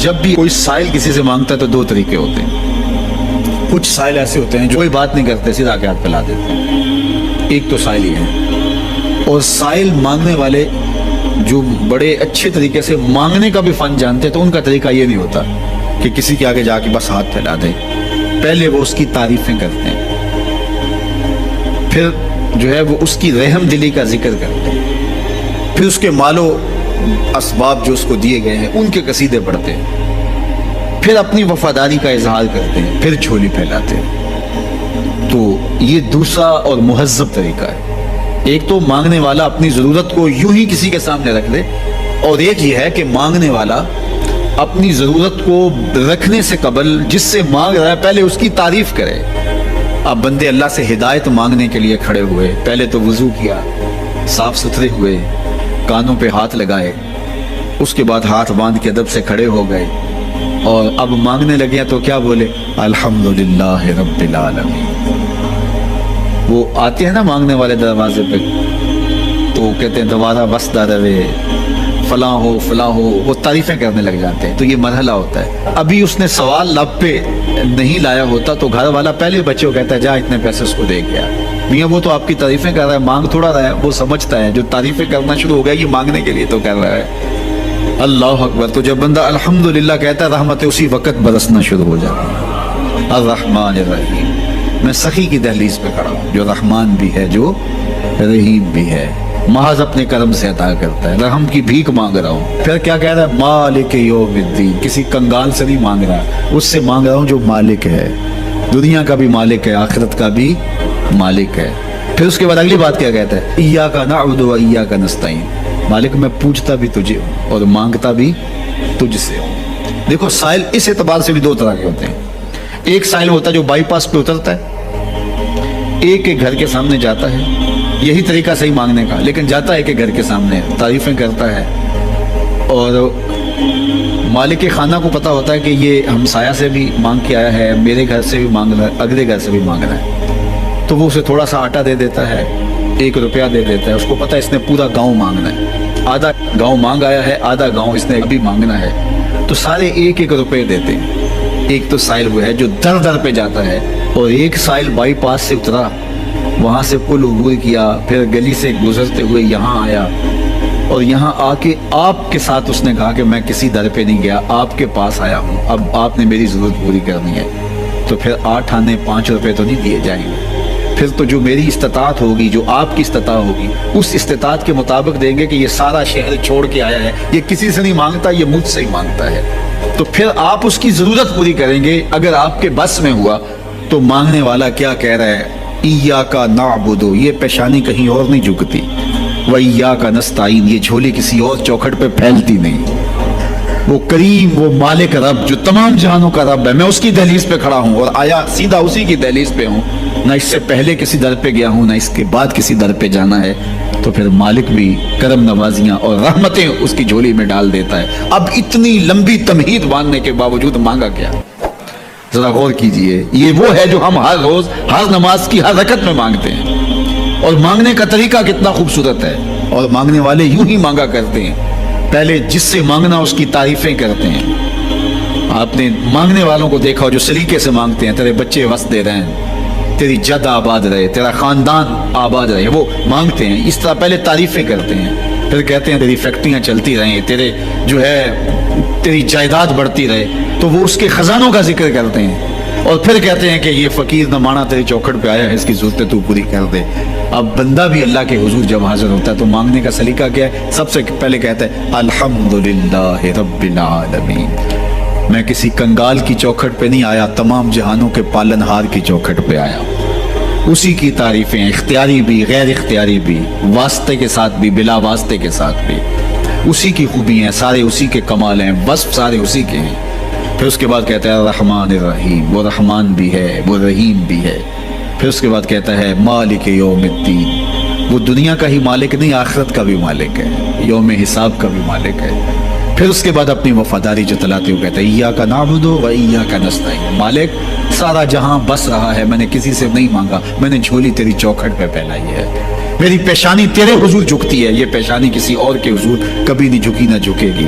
جب بھی کوئی سائل کسی سے مانگتا ہے تو دو طریقے ہوتے ہیں. کچھ سائل ایسے ہوتے ہیں جو کوئی بات نہیں کرتے، سیدھا کے ہاتھ پھیلا دیتے ہیں. ایک تو سائل یہ ہے. اور سائل مانگنے والے جو بڑے اچھے طریقے سے مانگنے کا بھی فن جانتے ہیں تو ان کا طریقہ یہ نہیں ہوتا کہ کسی کے آگے جا کے بس ہاتھ پھیلا دیں. پہلے وہ اس کی تعریفیں کرتے ہیں، پھر جو ہے وہ اس کی رحم دلی کا ذکر کرتے ہیں، پھر اس کے مال و اسباب جو اس کو دیے گئے ہیں ان کے قصیدے پڑھتے ہیں، پھر اپنی وفاداری کا اظہار کرتے ہیں، پھر جھولی پھیلاتے ہیں. تو یہ دوسرا اور مہذب طریقہ ہے. ایک تو مانگنے والا اپنی ضرورت کو یوں ہی کسی کے سامنے رکھ دے، اور ایک یہ ہے کہ مانگنے والا اپنی ضرورت کو رکھنے سے قبل جس سے مانگ رہا ہے پہلے اس کی تعریف کرے. اب بندے اللہ سے ہدایت مانگنے کے لیے کھڑے ہوئے، پہلے تو وضو کیا، صاف ستھرے ہوئے، کانوں پہ ہاتھ لگائے، اس کے بعد ہاتھ باندھ کے ادب سے کھڑے ہو گئے، اور اب مانگنے لگے تو کیا بولے؟ الحمدللہ رب العالمین. وہ آتے ہیں نا مانگنے والے دروازے پہ تو کہتے ہیں دوبارہ بسدہ روے، فلاں ہو فلاں ہو، وہ تعریفیں کرنے لگ جاتے ہیں. تو یہ مرحلہ ہوتا ہے. ابھی اس نے سوال لب پہ نہیں لایا ہوتا تو گھر والا پہلے بچے کو کہتا ہے جا اتنے پیسے اس کو دے گیا. میاں وہ تو آپ کی تعریفیں کر رہا ہے، مانگ تھوڑا رہا ہے. وہ سمجھتا ہے جو تعریفیں کرنا شروع ہو گیا یہ مانگنے کے لیے تو کر رہا ہے. اللہ اکبر. تو جب بندہ الحمدللہ کہتا ہے رحمتیں اسی وقت برسنا شروع ہو جاتی ہیں. الرحمن الرحیم. میں سخی کی دہلیز پہ کھڑا ہوں جو رحمان بھی ہے جو رحیم بھی ہے، محض اپنے کرم سے عطا کرتا ہے. رحم کی بھیک مانگ رہا ہوں. پھر کیا کہہ رہا ہے؟ مالک یوم الدین. کسی کنگال سے نہیں مانگ رہا، اس سے مانگ رہا ہوں جو مالک ہے، دنیا کا بھی مالک ہے، آخرت کا بھی مالک ہے. پھر اس کے بعد اگلی بات کیا کہتا ہے؟ ایاک نعبد و ایاک نستعین. مالک میں پوچھتا بھی تجھے ہوں اور مانگتا بھی تجھ سے ہوں. دیکھو سائل اس اعتبار سے بھی دو طرح کے ہوتے ہیں. ایک سائل ہوتا ہے جو بائی پاس پہ اترتا ہے، ایک ایک گھر کے سامنے جاتا ہے، یہی طریقہ صحیح مانگنے کا، لیکن جاتا ہے کہ گھر کے سامنے تعریفیں کرتا ہے، اور مالک خانہ کو پتہ ہوتا ہے کہ یہ ہمسایہ سے بھی مانگ کے آیا ہے، میرے گھر سے بھی مانگ رہا ہے، اگلے گھر سے بھی مانگ رہا ہے. تو وہ اسے تھوڑا سا آٹا دے دیتا ہے، 1 روپیہ دے دیتا ہے. اس کو پتہ ہے اس نے پورا گاؤں مانگنا ہے، آدھا گاؤں مانگ آیا ہے، آدھا گاؤں اس نے ابھی مانگنا ہے. تو سارے 1 روپے دیتے ہیں. ایک تو سائل وہ ہے جو در در پہ جاتا ہے، اور ایک سائل بائی پاس سے اترا، وہاں سے پل عبور کیا، پھر گلی سے گزرتے ہوئے یہاں آیا، اور یہاں آ کے آپ کے ساتھ اس نے کہا کہ میں کسی در پہ نہیں گیا، آپ کے پاس آیا ہوں، اب آپ نے میری ضرورت پوری کرنی ہے. تو پھر 8 آنے 5 روپے تو نہیں دیے جائیں گے. پھر تو جو میری استطاعت ہوگی، جو آپ کی استطاعت ہوگی، اس استطاعت کے مطابق دیں گے کہ یہ سارا شہر چھوڑ کے آیا ہے، یہ کسی سے نہیں مانگتا، یہ مجھ سے ہی مانگتا ہے. تو پھر آپ اس کی ضرورت پوری کریں گے. اگر آپ کے بس میں ہوا تو مانگنے والا کیا کہہ رہا ہے؟ ایاک نعبد. یہ پیشانی کہیں اور نہیں جھکتی. و ایاک نستعین. یہ جھولی کسی اور چوکھٹ پہ پھیلتی نہیں. وہ کریم، وہ مالک رب جو تمام جہانوں کا رب ہے، میں اس کی دہلیز پہ کھڑا ہوں اور آیا سیدھا اسی کی دہلیز پہ ہوں. نہ اس سے پہلے کسی در پہ گیا ہوں، نہ اس کے بعد کسی در پہ جانا ہے. تو پھر مالک بھی کرم نوازیاں اور رحمتیں اس کی جھولی میں ڈال دیتا ہے. اب اتنی لمبی تمہید باندھنے کے باوجود مانگا کیا؟ ذرا غور کیجئے. یہ وہ ہے جو ہم ہر روز ہر نماز کی ہر رکعت میں مانگتے ہیں، اور مانگنے کا طریقہ کتنا خوبصورت ہے. اور مانگنے والے یوں ہی مانگا کرتے ہیں. پہلے جس سے مانگنا اس کی تعریفیں کرتے ہیں. آپ نے مانگنے والوں کو دیکھا جو سلیقے سے مانگتے ہیں، تیرے بچے وس دے رہے ہیں، تیری جد آباد رہے، تیرا خاندان آباد رہے. وہ مانگتے ہیں اس طرح، پہلے تعریفیں کرتے ہیں، پھر کہتے ہیں تیری فیکٹریاں چلتی رہیں، تیرے جو ہے تیری جائیداد بڑھتی رہے. تو وہ اس کے خزانوں کا ذکر کرتے ہیں، اور پھر کہتے ہیں کہ یہ فقیر نمانہ تیری چوکھٹ پہ آیا ہے، اس کی ضرورتیں تو پوری کر دے. اب بندہ بھی اللہ کے حضور جب حاضر ہوتا ہے تو مانگنے کا سلیقہ کیا ہے؟ سب سے پہلے کہتا ہے الحمدللہ رب العالمین. میں کسی کنگال کی چوکھٹ پہ نہیں آیا، تمام جہانوں کے پالن ہار کی چوکھٹ پہ آیا. اسی کی تعریفیں اختیاری بھی غیر اختیاری بھی، واسطے کے ساتھ بھی بلا واسطے کے ساتھ بھی، اسی کی خوبی ہیں، سارے اسی کے کمال ہیں، وصف سارے اسی کے ہیں. پھر اس کے بعد کہتا ہے الرحمن الرحیم. وہ رحمان بھی ہے، وہ رحیم بھی ہے. پھر اس کے بعد کہتا ہے مالک یوم الدین. وہ دنیا کا ہی مالک نہیں، آخرت کا بھی مالک ہے، یوم حساب کا بھی مالک ہے. پھر اس کے بعد اپنی وفاداری جتلاتے ہوئے کہتا ہے ایاک نعبد و ایاک نستعین. مالک سارا جہاں بس رہا ہے، میں نے کسی سے نہیں مانگا، میں نے جھولی تیری چوکھٹ پہ پھیلائی ہے. میری پیشانی تیرے حضور جھکتی ہے، یہ پیشانی کسی اور کے حضور کبھی نہیں جھکی نہ جھکے گی.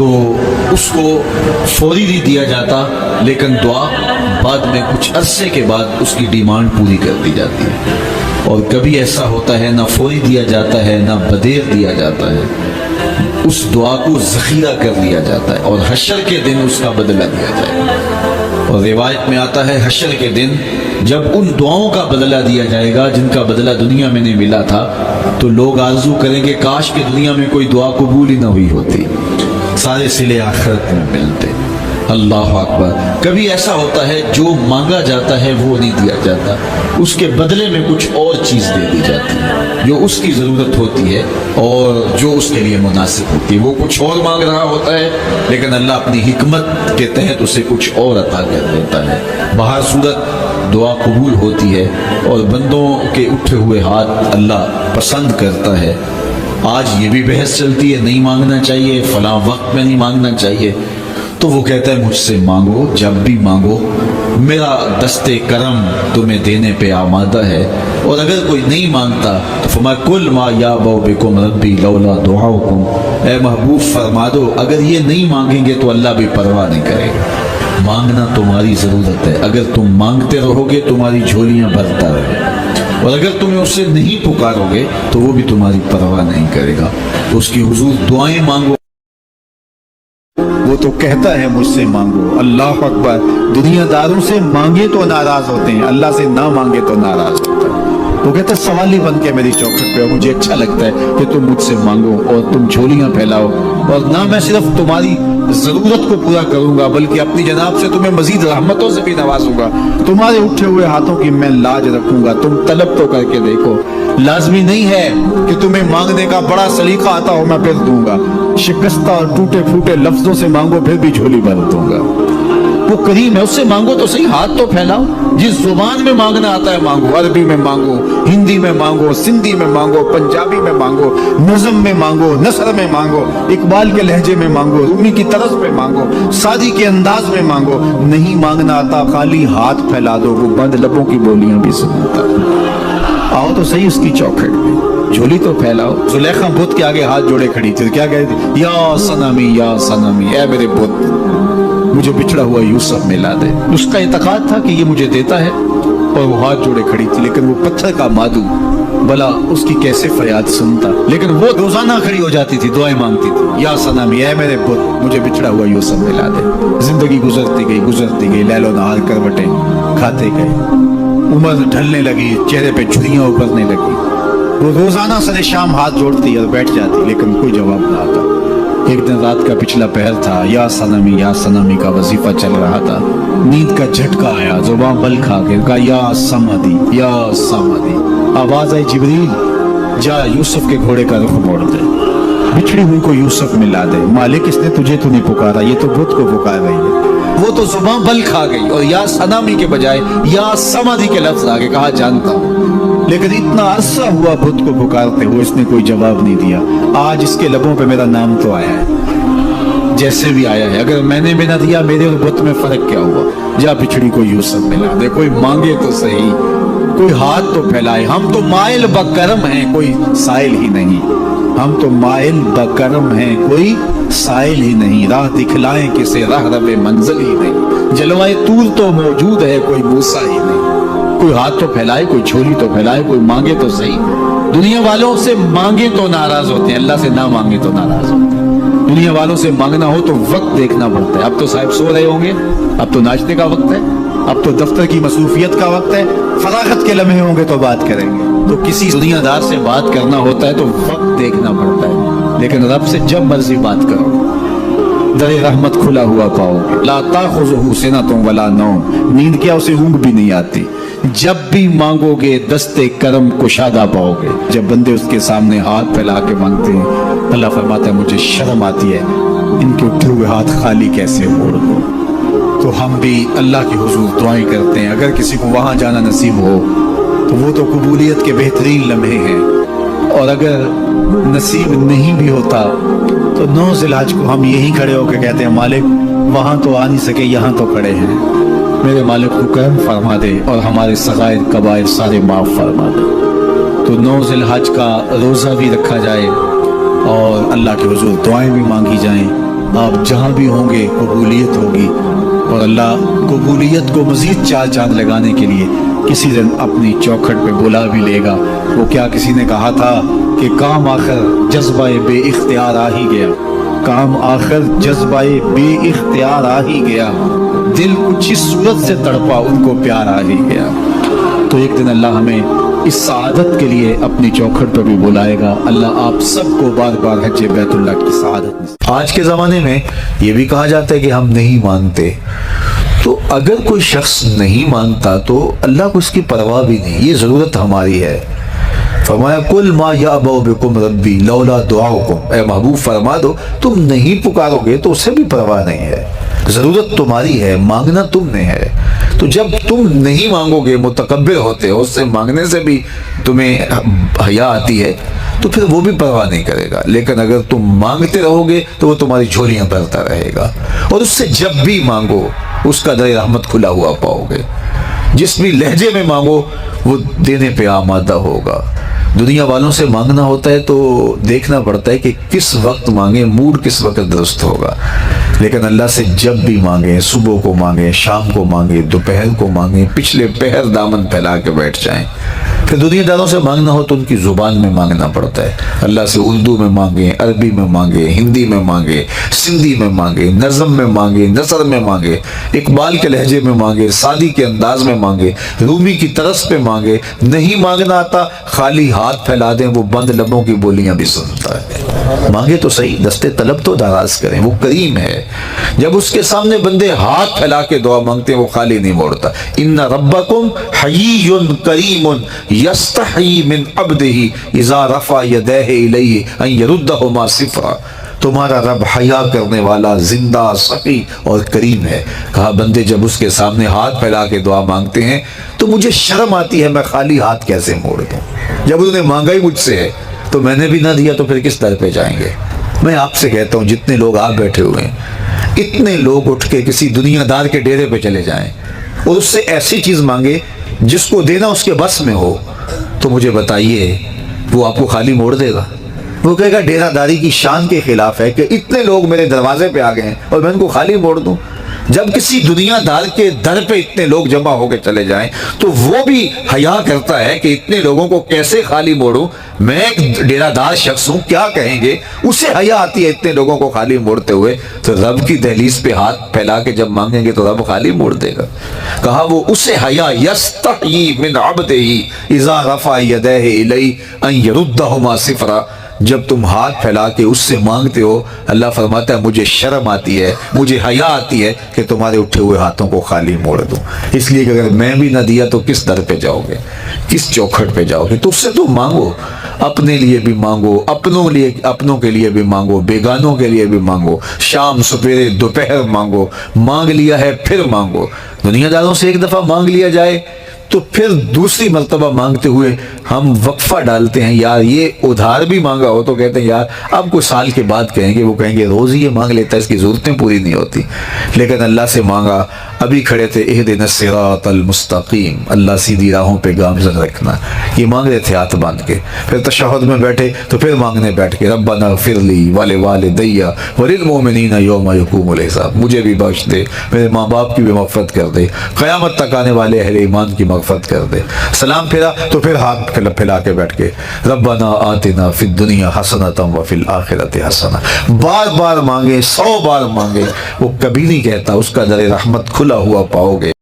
تو اس کو فوری نہیں دیا جاتا، لیکن دعا بعد میں کچھ عرصے کے بعد اس کی ڈیمانڈ پوری کر دی جاتی ہے۔ اور کبھی ایسا ہوتا ہے نہ فوری دیا جاتا ہے نہ بدیر دیا جاتا ہے، اس دعا کو ذخیرہ کر لیا جاتا ہے اور حشر کے دن اس کا بدلہ دیا جائے گا۔ اور روایت میں آتا ہے حشر کے دن جب ان دعاؤں کا بدلہ دیا جائے گا جن کا بدلہ دنیا میں نہیں ملا تھا، تو لوگ آرزو کریں گے کاش کہ دنیا میں کوئی دعا قبول ہی نہ ہوئی ہوتی، سارے صلے آخرت میں ملتے۔ اللہ اکبر۔ کبھی ایسا ہوتا ہے جو مانگا جاتا ہے وہ نہیں دیا جاتا، اس کے بدلے میں کچھ اور چیز دے دی جاتی ہے جو اس کی ضرورت ہوتی ہے اور جو اس کے لیے مناسب ہوتی ہے۔ وہ کچھ اور مانگ رہا ہوتا ہے لیکن اللہ اپنی حکمت کے تحت اسے کچھ اور عطا کر دیتا ہے۔ بہر صورت دعا قبول ہوتی ہے اور بندوں کے اٹھے ہوئے ہاتھ اللہ پسند کرتا ہے۔ آج یہ بھی بحث چلتی ہے نہیں مانگنا چاہیے، فلاں وقت میں نہیں مانگنا چاہیے، تو وہ کہتا ہے مجھ سے مانگو، جب بھی مانگو، میرا دست کرم تمہیں دینے پہ آمادہ ہے۔ اور اگر کوئی نہیں مانگتا تو فرمایا کل ما یابو بکم ربی لولا دعاؤکم، اے محبوب فرما دو اگر یہ نہیں مانگیں گے تو اللہ بھی پرواہ نہیں کرے گا۔ مانگنا تمہاری ضرورت ہے، اگر تم مانگتے رہو گے تمہاری جھولیاں بھرتا رہے گا، اور اگر تمہیں اس سے نہیں پکارو گے تو وہ بھی تمہاری پرواہ نہیں کرے گا۔ تو اس کی حضور دعائیں مانگو، وہ تو کہتا ہے مجھ سے مانگو۔ اللہ اکبر۔ دنیا داروں سے مانگے تو ناراض ہوتے ہیں، اللہ سے نہ مانگے تو ناراض ہوتا ہے۔ وہ کہتا ہے سوالی بن کے میری چوکھٹ پہ، مجھے اچھا لگتا ہے کہ تم مجھ سے مانگو اور تم جھولیاں پھیلاؤ، اور نہ میں صرف تمہاری ضرورت کو پورا کروں گا بلکہ اپنی جناب سے تمہیں مزید رحمتوں سے بھی نوازوں گا۔ تمہارے اٹھے ہوئے ہاتھوں کی میں لاج رکھوں گا، تم طلب تو کر کے دیکھو۔ لازمی نہیں ہے کہ تمہیں مانگنے کا بڑا سلیقہ آتا ہو میں پھر دوں گا، شکستہ اور ٹوٹے پھوٹے لفظوں سے مانگو پھر بھی جھولی بھر دوں گا۔ وہ کریم ہے، اس سے مانگو تو صحیح، ہاتھ تو پھیلاؤ۔ جس زبان میں مانگنا آتا ہے مانگو، عربی میں مانگو، ہندی میں مانگو، سندھی میں مانگو، پنجابی میں مانگو، نظم میں مانگو، نثر میں مانگو، اقبال کے لہجے میں مانگو، رومی کی طرز میں مانگو، سعدی کے انداز میں مانگو۔ نہیں مانگنا آتا خالی ہاتھ پھیلا دو، وہ بند لبوں کی بولیاں بھی سنتا ہے۔ آؤ تو صحیح اس کی چوکھٹ پہ، جھولی تو پھیلاؤ۔ زلیخا بت کے آگے ہاتھ جوڑے کھڑی تھی، کیا کہتی؟ یا صنمی یا صنمی، اے میرے بت مجھے بچھڑا ہوا یوسف ملا دے۔ اس کا اعتقاد تھا کہ یہ مجھے دیتا ہے، اور وہ ہاتھ جوڑے کھڑی تھی، لیکن وہ پتھر کا مادو بلا اس کی کیسے فریاد سنتا۔ لیکن وہ روزانہ کھڑی ہو جاتی تھی، دعائیں مانگتی تھی، یا صنمی اے میرے بت مجھے بچھڑا ہوا یوسف ملا دے۔ زندگی گزرتی گئی، لیل و نہار کروٹیں کھاتے گئے، عمر ڈھلنے لگی، چہرے پہ جھریاں ابھرنے لگی۔ وہ روزانہ سر شام ہاتھ جوڑتی اور بیٹھ جاتی، لیکن کوئی جواب نہ آتا۔ ایک دن رات کا پچھلا پہر تھا، یا صنمی کا وظیفہ چل رہا تھا، نیند کا جھٹکا آیا، زبان بل کھا کے کہا یا سمدی یا سمدی۔ آواز آئی جبریل جا یوسف کے گھوڑے کا رخ موڑ دے، بچھڑی ہوئی کو یوسف ملا دے۔ مالک اس نے تجھے تو نہیں پکارا، یہ تو بت کو پکار رہی ہے۔ وہ تو زبان بل کھا گئی اور یا صنمی کے بجائے یا سمدی کے لفظ آگے کہا جانتا ہوں، لیکن اتنا عرصہ ہوا بت کو پکارتے ہوئے اس نے کوئی جواب نہیں دیا۔ آج اس کے لبوں پہ میرا نام تو آیا ہے، جیسے بھی آیا ہے، اگر میں نے بھی نہ دیا میرے اور بت میں فرق کیا ہوا؟ جا بچھڑی کو یوسف ملا دے، کوئی مانگے تو صحیح، کوئی ہاتھ تو پھیلائے۔ ہم تو مائل بکرم ہیں، کوئی سائل ہی نہیں، ہم تو مائل بکرم ہیں، کوئی سائل ہی نہیں، راہ دکھلائیں کسے راہ رب منزل ہی نہیں، جلوائے طور تو موجود ہے، کوئی موسیٰ ہی نہیں۔ کوئی ہاتھ تو پھیلائے، کوئی جھولی تو پھیلائے، کوئی مانگے تو صحیح۔ دنیا والوں سے مانگے تو ناراض ہوتے ہیں، اللہ سے نہ مانگے تو ناراض ہوتے ہیں۔ دنیا والوں سے مانگنا ہو تو وقت دیکھنا پڑتا ہے۔ اب تو صاحب سو رہے ہوں گے، اب تو ناچنے کا وقت ہے، اب تو دفتر کی مصروفیت کا وقت ہے، فراغت کے لمحے ہوں گے تو بات کریں گے۔ تو کسی دنیا دار سے بات کرنا ہوتا ہے تو وقت دیکھنا پڑتا ہے، لیکن رب سے جب مرضی بات کرو در رحمت کھلا ہوا پاؤ گے۔ لا تاخذہ سنۃ ولا نوم، نیند کیا اسے اونگ بھی نہیں آتی۔ جب بھی مانگو گے دستے کرم کشادہ پاؤ گے۔ جب بندے اس کے سامنے ہاتھ پھیلا کے مانگتے ہیں، اللہ فرماتا ہے مجھے شرم آتی ہے، ان کے اٹھے ہوئے ہاتھ خالی کیسے موڑ دو۔ تو ہم بھی اللہ کے حضور دعائیں کرتے ہیں، اگر کسی کو وہاں جانا نصیب ہو تو وہ تو قبولیت کے بہترین لمحے ہیں، اور اگر نصیب نہیں بھی ہوتا تو 9 ذی الحج کو ہم یہی کھڑے ہو کے کہتے ہیں مالک وہاں تو آ نہیں سکے، یہاں تو کھڑے ہیں، میرے مالک کو کرم فرما دے اور ہمارے صغائر کبائر سارے معاف فرما دے۔ تو 9 ذی الحج کا روزہ بھی رکھا جائے اور اللہ کے حضور دعائیں بھی مانگی جائیں، آپ جہاں بھی ہوں گے قبولیت ہوگی، اور اللہ قبولیت کو مزید چار چاند لگانے کے لیے کسی دن اپنی چوکھٹ پہ بلا بھی لے گا۔ وہ کیا کسی نے کہا تھا کہ کام آخر جذبہ بے اختیار آ ہی گیا، کام آخر جذبہ بے اختیار آ ہی گیا، دل کچھ اس صورت سے تڑپا ان کو پیار آ ہی گیا۔ تو ایک دن اللہ ہمیں اس سعادت کے لیے اپنی چوکھٹ پہ بھی بلائے گا۔ اللہ آپ سب کو بار بار حج بیت اللہ کی سعادت میں۔ آج کے زمانے میں یہ بھی کہا جاتا ہے کہ ہم نہیں مانتے، تو اگر کوئی شخص نہیں مانتا تو اللہ کو اس کی پرواہ بھی نہیں، یہ ضرورت ہماری ہے۔ فرمایا کل ما یعبأ بکم ربی لولا دعاؤکم، اے محبوب فرما دو تم نہیں پکارو گے تو اسے بھی پرواہ نہیں ہے، ضرورت تمہاری ہے، مانگنا تم نے ہے۔ تو جب تم نہیں مانگو گے، متکبر ہوتے ہو، اس سے مانگنے سے بھی تمہیں حیا آتی ہے، تو پھر وہ بھی پرواہ نہیں کرے گا۔ لیکن اگر تم مانگتے رہو گے تو وہ تمہاری جھولیاں بھرتا رہے گا، اور اس سے جب بھی مانگو اس کا در رحمت کھلا ہوا پاؤ گے۔ جس بھی لہجے میں مانگو وہ دینے پہ آمادہ ہوگا۔ دنیا والوں سے مانگنا ہوتا ہے تو دیکھنا پڑتا ہے کہ کس وقت مانگیں، موڈ کس وقت درست ہوگا۔ لیکن اللہ سے جب بھی مانگیں، صبح کو مانگیں، شام کو مانگیں، دوپہر کو مانگیں، پچھلے پہر دامن پھیلا کے بیٹھ جائیں۔ پھر دنیا داروں سے مانگنا ہو تو ان کی زبان میں مانگنا پڑتا ہے۔ اللہ سے اردو میں مانگیں، عربی میں مانگیں، ہندی میں مانگیں، سندھی میں مانگیں، نظم میں مانگیں، نثر میں مانگیں، اقبال کے لہجے میں مانگیں، سعدی کے انداز میں مانگیں، رومی کی طرز پہ مانگیں۔ نہیں مانگنا آتا خالی ہاتھ پھیلا دیں، وہ بند لبوں کی بولیاں بھی سنتا ہے۔ مانگے تو صحیح، دستے طلب تو دراز کریں، وہ کریم ہے۔ جب اس کے سامنے بندے ہاتھ پھیلا کے دعا مانگتے ہیں وہ خالی نہیں موڑتا۔ ان ربکم حیی کریم یستحیی من عبدہ اذا رفع یدیہ الیہ ان یردہما صفرا۔ تمہارا رب حیا کرنے والا، زندہ، سخی اور کریم ہے۔ کہا بندے جب اس کے سامنے ہاتھ پھیلا کے دعا مانگتے ہیں تو مجھے شرم آتی ہے، میں خالی ہاتھ کیسے موڑ دوں؟ جب انہوں نے مانگا ہی مجھ سے ہے تو میں نے بھی نہ دیا تو پھر کس در پہ جائیں گے؟ میں آپ سے کہتا ہوں جتنے لوگ آپ بیٹھے ہوئے ہیں، اتنے لوگ اٹھ کے کسی دنیا دار کے ڈیرے پہ چلے جائیں اور اس سے ایسی چیز مانگے جس کو دینا اس کے بس میں ہو، تو مجھے بتائیے وہ آپ کو خالی موڑ دے گا؟ وہ کہے گا ڈیرہ داری کی شان کے خلاف ہے کہ اتنے لوگ میرے دروازے پہ آ گئے ہیں اور میں ان کو خالی موڑ دوں۔ جب کسی دنیا دار کے در پہ اتنے لوگ جمع ہو کے چلے جائیں تو وہ بھی حیا کرتا ہے کہ اتنے لوگوں کو کیسے خالی موڑوں، میں ایک ڈیرہ دار شخص ہوں، کیا کہیں گے؟ اسے حیا آتی ہے اتنے لوگوں کو خالی موڑتے ہوئے، تو رب کی دہلیز پہ ہاتھ پھیلا کے جب مانگیں گے تو رب خالی موڑ دے گا۔ کہا وہ اسے حیا یستحیی من عبدہ اذا رفع یدیہ الیہ ان یردہما صفرا۔ جب تم ہاتھ پھیلا کے اس سے مانگتے ہو، اللہ فرماتا ہے مجھے شرم آتی ہے، مجھے حیا آتی ہے کہ تمہارے اٹھے ہوئے ہاتھوں کو خالی موڑ دوں۔ اس لیے کہ اگر میں بھی نہ دیا تو کس در پہ جاؤ گے، کس چوکھٹ پہ جاؤ گے؟ تو اس سے تو مانگو، اپنے لیے بھی مانگو، اپنوں کے لیے بھی مانگو، بیگانوں کے لیے بھی مانگو، شام سپیرے دوپہر مانگو، مانگ لیا ہے پھر مانگو۔ دنیا داروں سے ایک دفعہ مانگ لیا جائے تو پھر دوسری مرتبہ مانگتے ہوئے ہم وقفہ ڈالتے ہیں، یار یہ ادھار بھی مانگا ہو تو کہتے ہیں یار اب کچھ سال کے بعد کہیں گے، وہ کہیں گے روز ہی یہ مانگ لیتا ہے، اس کی ضرورتیں پوری نہیں ہوتی۔ لیکن اللہ سے مانگا، ابھی کھڑے تھے اہدنا الصراط المستقیم، اللہ سیدھی راہوں پہ گامزن رکھنا، یہ مانگ رہے تھے ہاتھ باندھ کے۔ پھر تشہد میں بیٹھے تو پھر مانگنے بیٹھ کے ربنا اغفر لی ولوالدی وللمؤمنین یوم یقوم الحساب، مجھے بھی بخش دے، میرے ماں باپ کی بھی مغفرت کر دے، قیامت تک آنے والے اہل ایمان کی مغفرت کر دے۔ سلام پھیرا تو پھر ہاتھ پھیلا کے بیٹھ کے ربنا آتنا فی الدنیا حسنۃ وفی الآخرۃ حسنہ، بار بار مانگے، 100 بار مانگے، وہ کبھی نہیں کہتا، اس کا در رحمت کھلا ہوا پاؤ گے۔